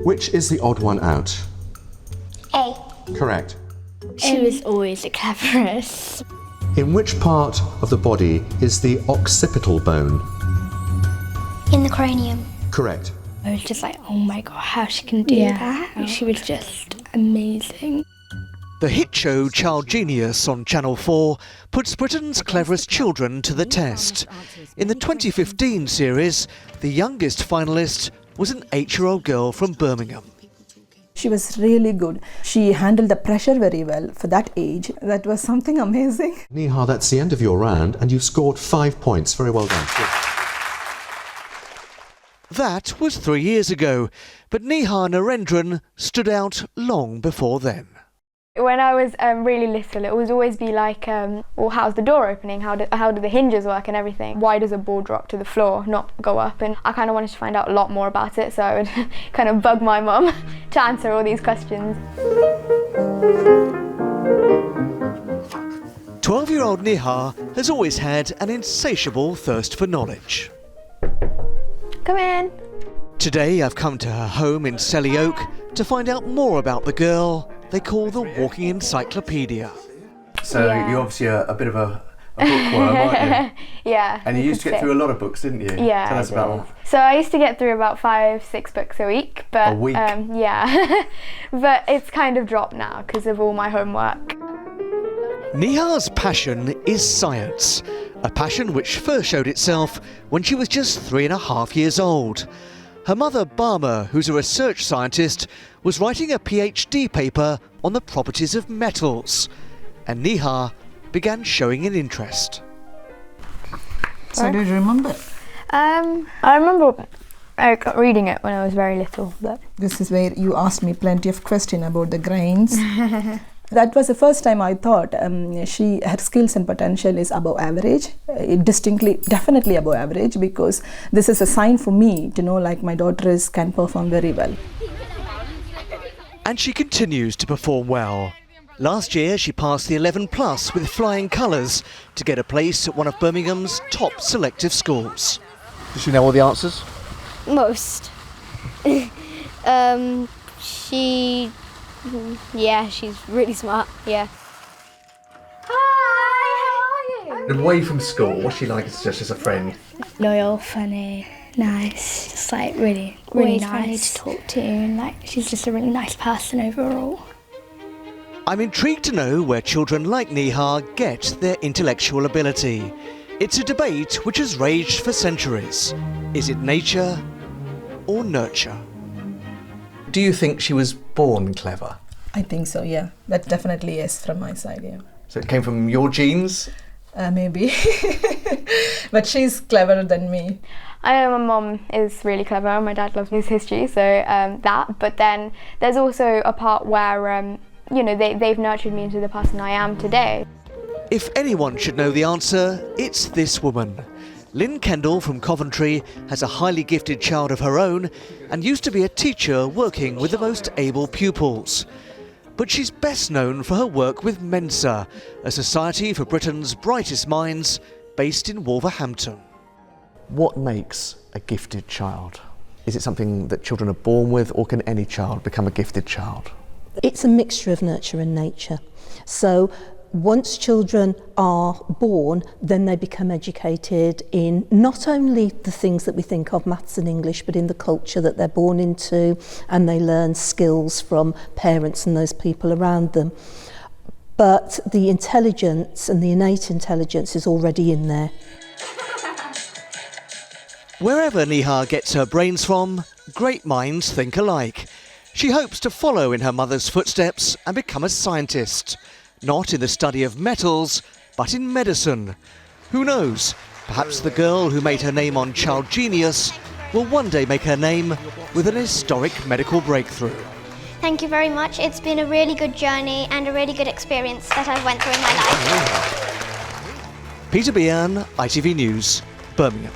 Which is the odd one out? A. Correct. She was always the cleverest. In which part of the body is the occipital bone? In the cranium. Correct. I was just like, oh my God, how she can do that. She was just amazing. The hit show Child Genius on Channel 4 puts Britain's cleverest children to the test. In the 2015 series, the youngest finalist was an 8-year-old girl from Birmingham. She was really good. She handled the pressure very well for that age. That was something amazing. Neha, that's the end of your round, and you've scored 5 points. Very well done. That was 3 years ago, but Neha Narendran stood out long before then. When I was really little, it would always be like, well, how's the door opening? How do the hinges work and everything? Why does a ball drop to the floor, not go up? And I kind of wanted to find out a lot more about it, so I would kind of bug my mum to answer all these questions. 12-year-old Neha has always had an insatiable thirst for knowledge. Come in. Today I've come to her home in Selly Oak to find out more about the girl they call the walking encyclopaedia. So you're obviously a bit of a bookworm, aren't you? Yeah. And you used to get through a lot of books, didn't you? Yeah. Tell us about them. So I used to get through about 5-6 books a week, but A week? yeah. But it's kind of dropped now because of all my homework. Neha's passion is science, a passion which first showed itself when she was just 3.5 years old. Her mother, Bearne, who's a research scientist, was writing a PhD paper on the properties of metals, and Neha began showing an interest. So do you remember? I remember reading it when I was very little. But This is where you asked me plenty of questions about the grains. That was the first time I thought her skills and potential is above average, definitely above average, because this is a sign for me to know like my daughter can perform very well. And she continues to perform well. Last year she passed the 11 plus with flying colours to get a place at one of Birmingham's top selective schools. Does she know all the answers? Most. She's really smart, yeah. Hi, how are you? And where are you from school? What's she like just as a friend? Loyal, funny, nice, just like really Always nice funny to talk to, and like she's just a really nice person overall. I'm intrigued to know where children like Neha get their intellectual ability. It's a debate which has raged for centuries. Is it nature or nurture? Do you think she was born clever? I think so, yeah. That definitely yes from my side, yeah. So it came from your genes? Maybe. But she's cleverer than me. I know my mum is really clever. My dad loves his history, so that. But then there's also a part where they've nurtured me into the person I am today. If anyone should know the answer, it's this woman. Lynn Kendall from Coventry has a highly gifted child of her own and used to be a teacher working with the most able pupils. But she's best known for her work with Mensa, a society for Britain's brightest minds based in Wolverhampton. What makes a gifted child? Is it something that children are born with, or can any child become a gifted child? It's a mixture of nurture and nature. So once children are born, then they become educated in not only the things that we think of, maths and English, but in the culture that they're born into, and they learn skills from parents and those people around them. But the intelligence and the innate intelligence is already in there. Wherever Neha gets her brains from, great minds think alike. She hopes to follow in her mother's footsteps and become a scientist. Not in the study of metals, but in medicine. Who knows? Perhaps the girl who made her name on Child Genius will one day make her name with an historic medical breakthrough. Thank you very much. It's been a really good journey and a really good experience that I've went through in my life. Peter Bearne, ITV News, Birmingham.